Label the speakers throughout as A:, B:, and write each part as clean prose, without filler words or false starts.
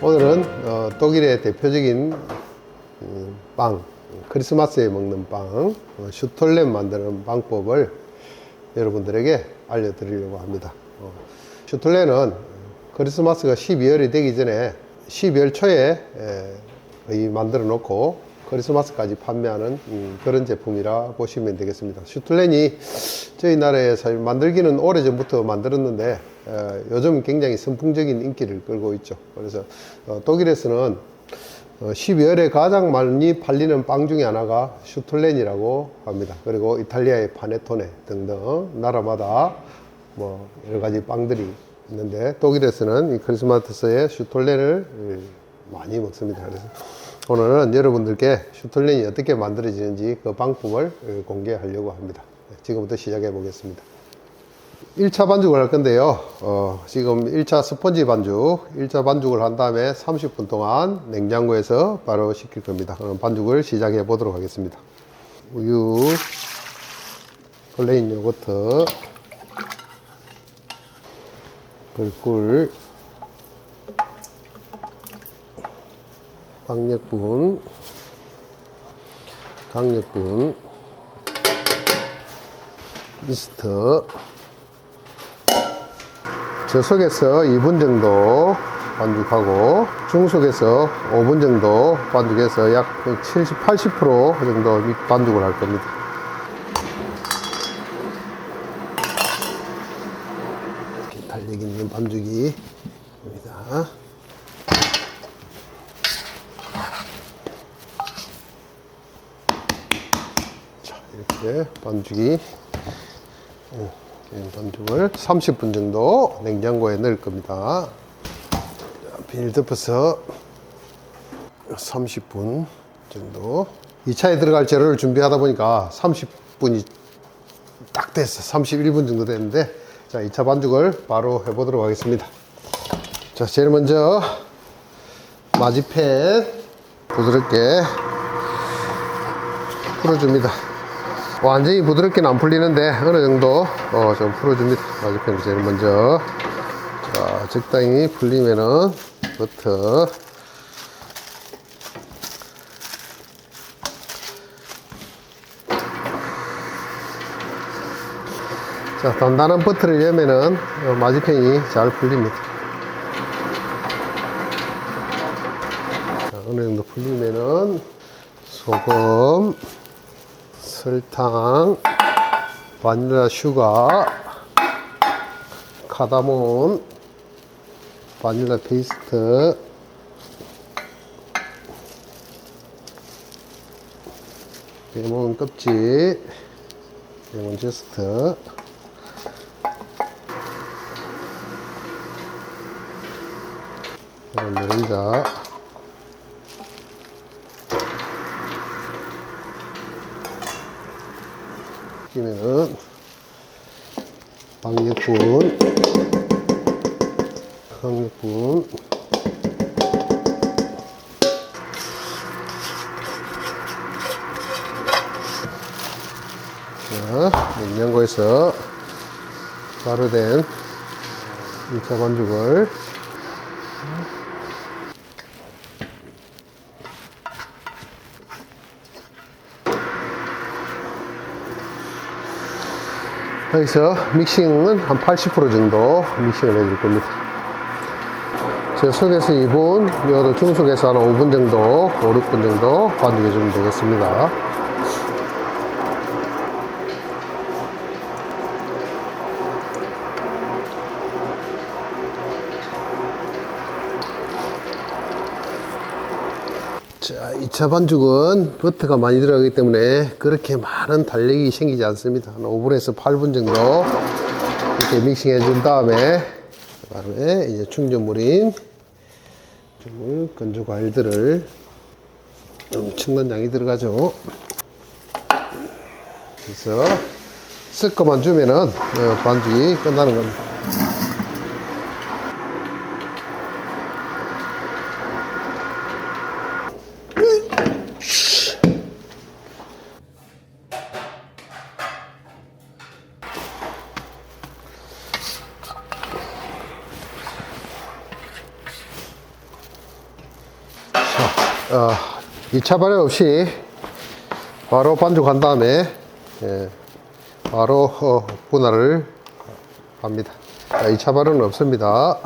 A: 오늘은 독일의 대표적인 빵, 크리스마스에 먹는 빵, 슈톨렌 만드는 방법을 여러분들에게 알려드리려고 합니다. 슈톨렌은 크리스마스가 12월이 되기 전에 12월 초에 거의 만들어 놓고 크리스마스까지 판매하는 그런 제품이라 보시면 되겠습니다. 슈톨렌이 저희 나라에서 만들기는 오래전부터 만들었는데 요즘 굉장히 선풍적인 인기를 끌고 있죠. 그래서 독일에서는 12월에 가장 많이 팔리는 빵 중에 하나가 슈톨렌이라고 합니다. 그리고 이탈리아의 파네토네 등등 나라마다 뭐 여러 가지 빵들이 있는데 독일에서는 이 크리스마스에 슈톨렌을 많이 먹습니다. 그래서 오늘은 여러분들께 슈톨렌이 어떻게 만들어지는지 그 방법을 공개하려고 합니다. 지금부터 시작해 보겠습니다. 1차 반죽을 할 건데요. 지금 1차 스펀지 반죽, 1차 반죽을 한 다음에 30분 동안 냉장고에서 바로 식힐 겁니다. 그럼 반죽을 시작해 보도록 하겠습니다. 우유, 플레인 요거트, 꿀, 강력분, 이스트, 저속에서 2분 정도 반죽하고 중속에서 5분 정도 반죽해서 약 70, 80% 정도 반죽을 할 겁니다. 이렇게 달력 있는 반죽이 입니다. 자, 이렇게 반죽을 30분 정도 냉장고에 넣을 겁니다. 비닐 덮어서 30분 정도. 2차에 들어갈 재료를 준비하다 보니까 30분이 딱 됐어. 31분 정도 됐는데, 자, 2차 반죽을 바로 해보도록 하겠습니다. 자, 제일 먼저 마지펜 부드럽게 풀어줍니다. 완전히 부드럽게는 안 풀리는데 어느 정도 좀 풀어줍니다. 마지펜 제일 먼저. 자, 적당히 풀리면은 버터, 자, 단단한 버터를 넣으면은 마지펜이 잘 풀립니다. 자, 어느 정도 풀리면은 소금, 설탕, 바닐라 슈가, 카다몬, 바닐라 페이스트, 레몬 껍질, 레몬 저스트, 노른자, 끼면은 강력분, 자, 냉장고에서 바로 된 2차 반죽을 여기서 믹싱은 한 80% 정도 믹싱을 해줄 겁니다. 저속에서 2분, 이것도 중속에서 한 5분 정도, 5, 6분 정도 반죽해주면 되겠습니다. 자, 2차 반죽은 버터가 많이 들어가기 때문에 그렇게 많은 달력이 생기지 않습니다. 한 5분에서 8분 정도 이렇게 믹싱해 준 다음에 그다음에 이제 충전물인 건조 과일들을 엄청난 양이 들어가죠. 그래서 섞어만 주면은 반죽이 끝나는 겁니다. 2차 발효 없이 바로 반죽한 다음에 바로 분할을 합니다. 2차 발효는 없습니다.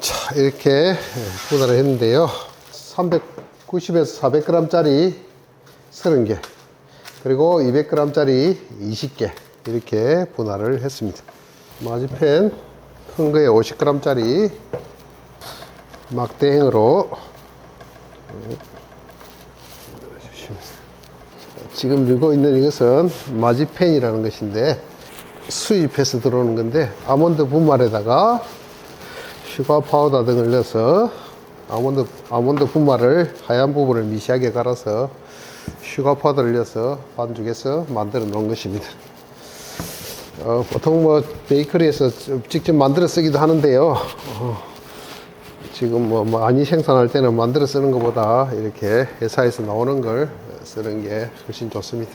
A: 자, 이렇게 분할을 했는데요. 390에서 400g 짜리 30개, 그리고 200g 짜리 20개 이렇게 분할을 했습니다. 마지펜 큰 거에 50g 짜리 막대행으로 지금 들고 있는 이것은 마지펜이라는 것인데 수입해서 들어오는 건데, 아몬드 분말에다가 슈가 파우더 등을 넣어서 아몬드 분말을 하얀 부분을 미시하게 갈아서 슈가 파우더를 넣어서 반죽해서 만들어 놓은 것입니다. 보통 뭐 베이커리에서 직접 만들어 쓰기도 하는데요. 지금 뭐 많이 생산할 때는 만들어 쓰는 것보다 이렇게 회사에서 나오는 걸 쓰는 게 훨씬 좋습니다.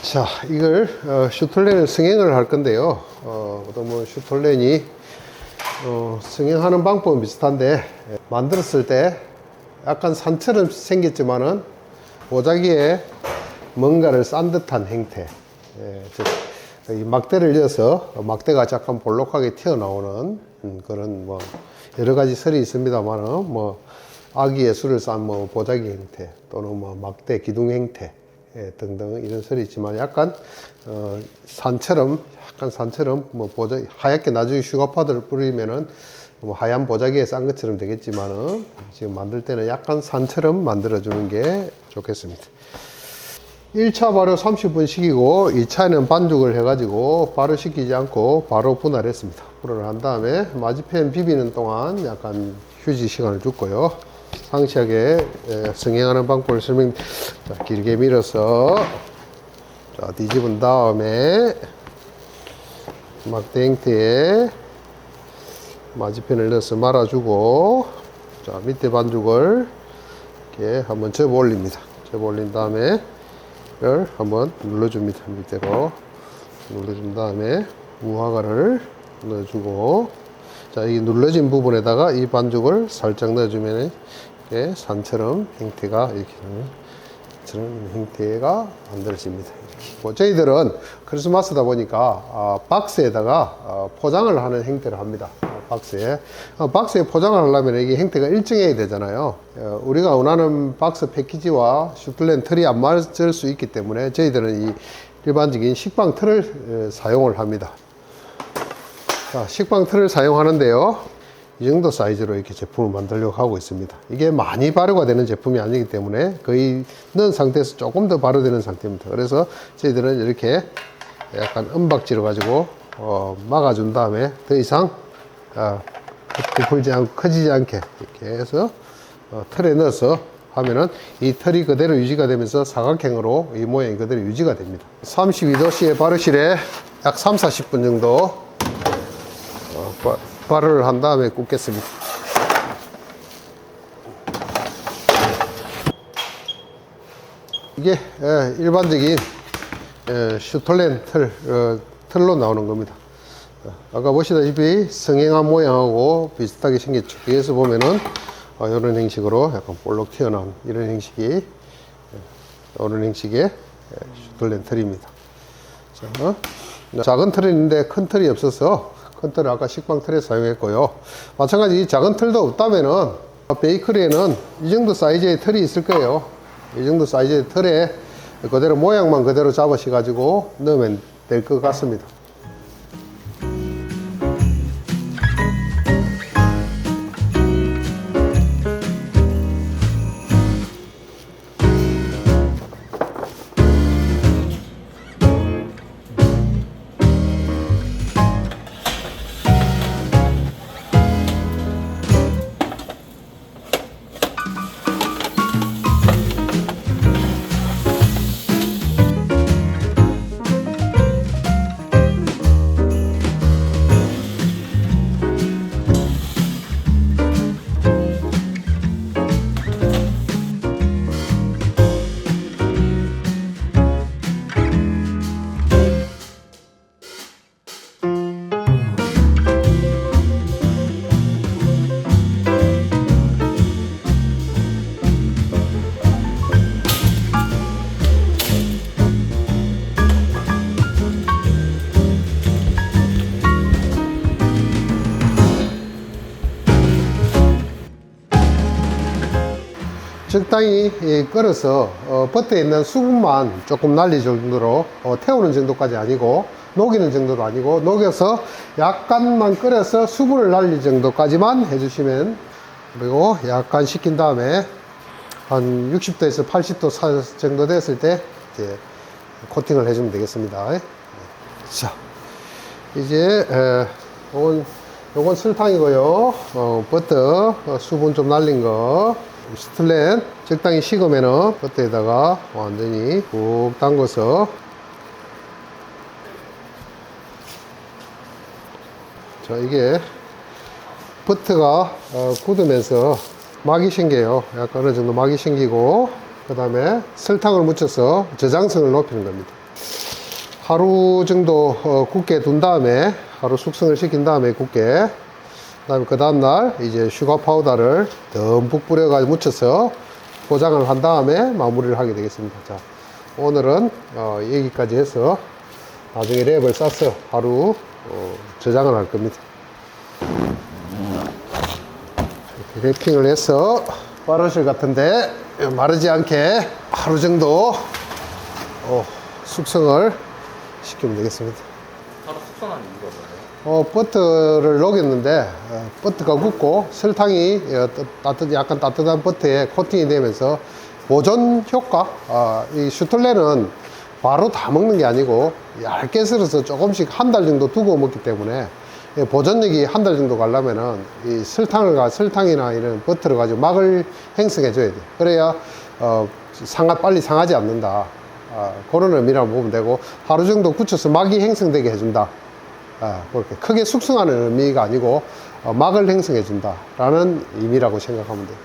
A: 자, 이걸 슈톨렌을 승행을 할 건데요. 보통 뭐 슈톨렌이 승행하는 방법은 비슷한데, 만들었을 때 약간 산처럼 생겼지만은 보자기에 뭔가를 싼 듯한 형태, 즉 이 막대를 이어서 막대가 약간 볼록하게 튀어나오는 그런 뭐 여러 가지 설이 있습니다만은, 뭐 아기 예술을 싼 뭐 보자기 형태 또는 뭐 막대 기둥 형태 등등 이런 설이 있지만, 약간 산처럼 뭐 하얗게 나중에 슈가 파우더를 뿌리면은 뭐 하얀 보자기에 싼 것처럼 되겠지만은, 지금 만들 때는 약간 산처럼 만들어 주는 게 좋겠습니다. 1차 발효 30분 식이고 2차에는 반죽을 해가지고 발효시키지 않고 바로 분할했습니다. 분할을 한 다음에 마지펜 비비는 동안 약간 휴지 시간을 줬고요. 상시하게 승행하는 방법을 길게 밀어서 뒤집은 다음에 막대 형태의 마지펜을 넣어서 말아주고, 자, 밑에 반죽을 이렇게 한번 접어 올립니다. 접어 올린 다음에 이걸 한번 눌러줍니다. 밑으로 눌러준 다음에 무화과를 넣어주고, 자, 이 눌러진 부분에다가 이 반죽을 살짝 넣어주면 이렇게 산처럼 형태가 이렇게 저런 형태가 만들어집니다. 뭐 저희들은 크리스마스다 보니까 박스에다가 포장을 하는 형태를 합니다. 박스에 포장을 하려면 이게 형태가 일정해야 되잖아요. 우리가 원하는 박스 패키지와 슈틀렌 틀이 안 맞을 수 있기 때문에 저희들은 이 일반적인 식빵 틀을 사용을 합니다. 자, 식빵 틀을 사용하는데요, 이 정도 사이즈로 이렇게 제품을 만들려고 하고 있습니다. 이게 많이 발효가 되는 제품이 아니기 때문에 거의 넣은 상태에서 조금 더 발효되는 상태입니다. 그래서 저희들은 이렇게 약간 은박지로 가지고 막아준 다음에 더 이상 부풀지 않고 커지지 않게 이렇게 해서 틀에 넣어서 하면은 이 틀이 그대로 유지가 되면서 사각형으로 이 모양이 그대로 유지가 됩니다. 32도씨의 발효실에 약 30-40분 정도 발효를 한 다음에 굽겠습니다. 이게 일반적인 슈톨렌 틀로 나오는 겁니다. 아까 보시다시피 성행한 모양하고 비슷하게 생겼죠. 위에서 보면은 이런 형식으로 약간 볼록 튀어나온 이런 형식이 이런 형식의 슈톨렌 틀입니다. 자, 작은 틀은 있는데 큰 틀이 없어서 큰 틀을 아까 식빵 틀에 사용했고요. 마찬가지 작은 틀도 없다면은 베이커리에는 이 정도 사이즈의 틀이 있을 거예요. 이 정도 사이즈의 틀에 그대로 모양만 그대로 잡으셔 가지고 넣으면 될 것 같습니다. 적당히 끓여서 버터에 있는 수분만 조금 날릴 정도로 태우는 정도까지 아니고 녹이는 정도도 아니고 녹여서 약간만 끓여서 수분을 날릴 정도까지만 해주시면, 그리고 약간 식힌 다음에 한 60도에서 80도 정도 됐을 때 이제 코팅을 해주면 되겠습니다. 자, 이제 요건 설탕이고요. 버터 수분 좀 날린 거, 슈틀렌 적당히 식으면은 버터에다가 완전히 푹 담궈서, 자, 이게 버터가 굳으면서 막이 생겨요. 약간 어느 정도 막이 생기고, 그 다음에 설탕을 묻혀서 저장성을 높이는 겁니다. 하루 정도 굳게 둔 다음에, 하루 숙성을 시킨 다음에 굳게, 그 다음날 이제 슈가 파우더를 듬뿍 뿌려가지고 묻혀서 포장을 한 다음에 마무리를 하게 되겠습니다. 자, 오늘은 여기까지 해서 나중에 랩을 싸서 하루 저장을 할 겁니다. 이렇게 랩핑을 해서 빠르실 같은데 마르지 않게 하루 정도 숙성을 시키면 되겠습니다.
B: 바로 숙성한 이유가 뭐예요?
A: 버터를 녹였는데 버터가 굳고 설탕이 약간 따뜻한 버터에 코팅이 되면서 보존 효과, 이 슈틀렌은 바로 다 먹는 게 아니고 얇게 썰어서 조금씩 한 달 정도 두고 먹기 때문에 보존력이 한 달 정도 가려면은 이 설탕이나 이런 버터를 가지고 막을 형성해 줘야 돼. 그래야 빨리 상하지 않는다. 그런 의미라고 보면 되고, 하루 정도 굳혀서 막이 형성되게 해준다. 그렇게 크게 숙성하는 의미가 아니고 막을 형성해 준다 라는 의미라고 생각하면 돼요.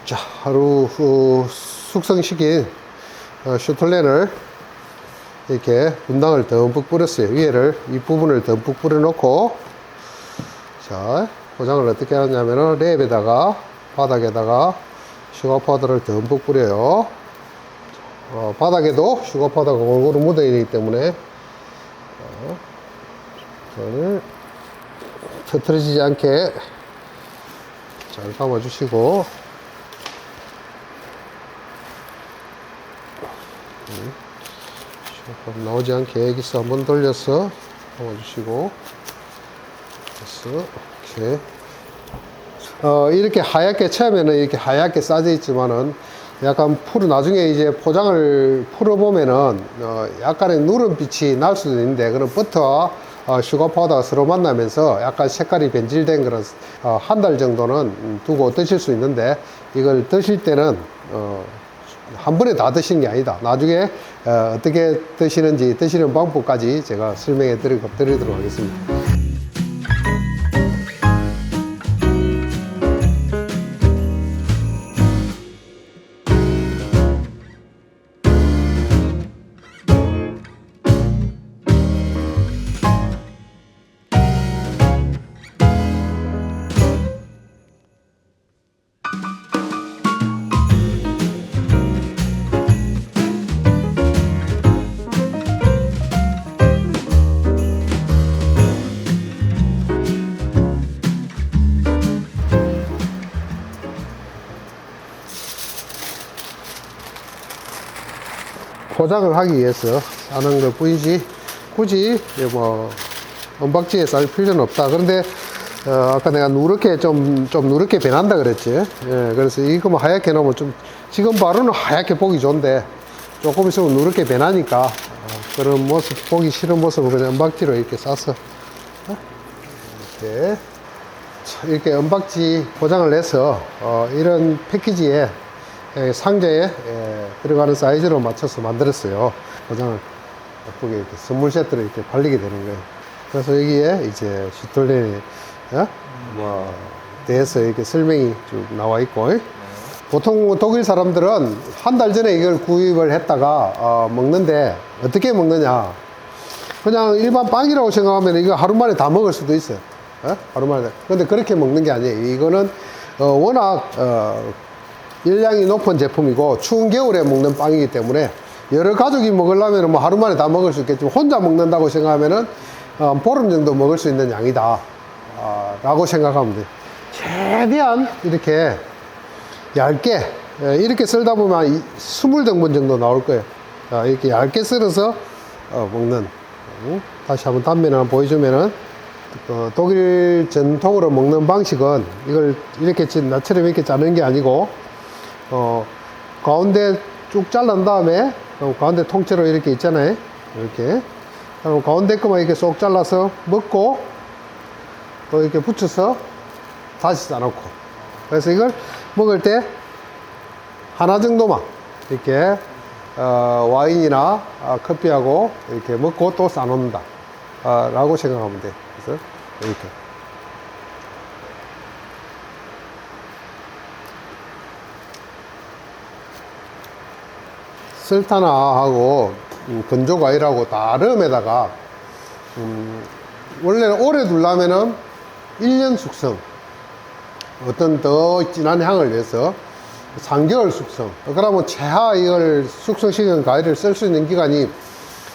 A: 자, 하루 숙성시킨 슈틀렌을 이렇게 분당을 듬뿍 뿌렸어요. 이 부분을 듬뿍 뿌려 놓고, 자, 포장을 어떻게 하냐면은 랩에다가 바닥에다가 슈가 파우더를 듬뿍 뿌려요. 바닥에도 슈가 파우더가 골고루 묻어 있기 때문에 이걸 터트려지지 않게 잘 감아 주시고, 나오지 않게 기스 한번 돌려서 감아 주시고, 이렇게 하얗게 처음에는 이렇게 하얗게 싸져 있지만은 약간 나중에 이제 포장을 풀어보면은 약간의 누른빛이 날 수도 있는데, 그런 버터와 슈가 파우더가 서로 만나면서 약간 색깔이 변질된 그런 한 달 정도는 두고 드실 수 있는데, 이걸 드실 때는 한 번에 다 드시는 게 아니다. 나중에 어떻게 드시는지, 드시는 방법까지 제가 설명해 드리도록 하겠습니다. 포장을 하기 위해서 싸는 것 뿐이지 굳이 뭐 은박지에 쌀 필요는 없다. 그런데 아까 내가 누렇게 좀 누렇게 변한다 그랬지. 예, 그래서 이거 뭐 하얗게 놓으면 좀, 지금 바로는 하얗게 보기 좋은데 조금 있으면 누렇게 변하니까 그런 모습, 보기 싫은 모습을 그냥 은박지로 이렇게 싸서 이렇게 은박지 포장을 해서 이런 패키지에 상자에 들어가는 사이즈로 맞춰서 만들었어요. 포장을 예쁘게 이렇게 선물 세트로 이렇게 팔리게 되는 거예요. 그래서 여기에 이제 슈틀렌에 뭐 대해서 이렇게 설명이 쭉 나와 있고, 보통 독일 사람들은 한 달 전에 이걸 구입을 했다가 먹는데 어떻게 먹느냐, 그냥 일반 빵이라고 생각하면 이거 하루 만에 다 먹을 수도 있어요. 하루 만에. 근데 그렇게 먹는 게 아니에요. 이거는 워낙 열량이 높은 제품이고 추운 겨울에 먹는 빵이기 때문에 여러 가족이 먹으려면 뭐 하루 만에 다 먹을 수 있겠지만, 혼자 먹는다고 생각하면은 보름 정도 먹을 수 있는 양이다 라고 생각하면 돼요. 최대한 이렇게 얇게 이렇게 썰다 보면 20등분 정도 나올 거예요. 자, 이렇게 얇게 썰어서 먹는. 다시 한번 단면을 한번 보여주면은 독일 전통으로 먹는 방식은 이걸 이렇게 나처럼 이렇게 자르는 게 아니고 가운데 쭉 잘란 다음에 가운데 통째로 이렇게 있잖아요. 이렇게 그럼 가운데 거만 이렇게 쏙 잘라서 먹고 또 이렇게 붙여서 다시 싸놓고, 그래서 이걸 먹을 때 하나 정도만 이렇게 와인이나 커피하고 이렇게 먹고 또 싸놓는다 라고 생각하면 돼요. 그래서 이렇게 설탕하고 건조과일하고 다름에다가 원래 오래 두려면은 1년 숙성, 어떤 더 진한 향을 위해서 3개월 숙성. 그러면 최하 이걸 숙성시킨 과일을 쓸 수 있는 기간이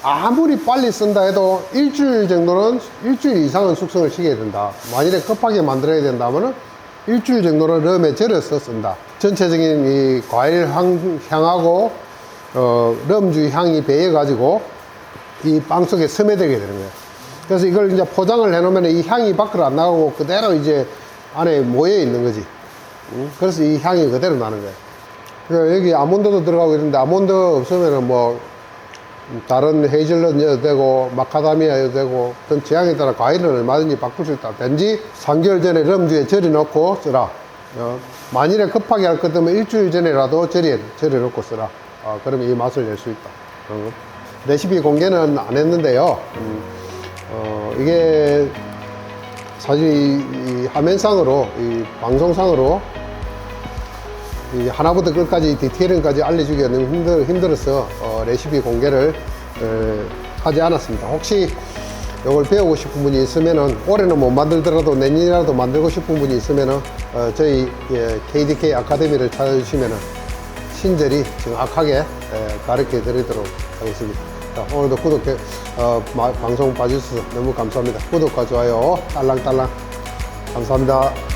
A: 아무리 빨리 쓴다 해도 일주일 정도는, 일주일 이상은 숙성을 시켜야 된다. 만일에 급하게 만들어야 된다면은 일주일 정도는 럼에 절여서 쓴다. 전체적인 이 과일 향하고 럼주 향이 배해 가지고 이 빵 속에 스며들게 되는 거예요. 그래서 이걸 이제 포장을 해 놓으면 이 향이 밖으로 안 나가고 그대로 이제 안에 모여 있는 거지. 그래서 이 향이 그대로 나는 거예요. 그러니까 여기 아몬드도 들어가고 이런데, 아몬드 없으면은 뭐 다른 헤이즐넛 넣어도 되고 마카다미아 넣어도 되고 어떤 취향에 따라 과일은 얼마든지 바꿀 수 있다. 단지 3개월 전에 럼주에 절여 놓고 쓰라. 만일에 급하게 할 것 같으면 일주일 전에라도 절여 놓고 쓰라. 그러면 이 맛을 낼 수 있다. 레시피 공개는 안 했는데요. 이게 사실 이 화면상으로, 이 방송상으로 이 하나부터 끝까지 디테일까지 알려주기가 너무 힘들어서 레시피 공개를 하지 않았습니다. 혹시 이걸 배우고 싶은 분이 있으면은, 올해는 못 만들더라도 내년이라도 만들고 싶은 분이 있으면은 저희 KDK 아카데미를 찾아주시면은 친절히 정확하게 가르쳐 드리도록 하겠습니다. 자, 오늘도 방송 봐주셔서 너무 감사합니다. 구독과 좋아요 딸랑딸랑 감사합니다.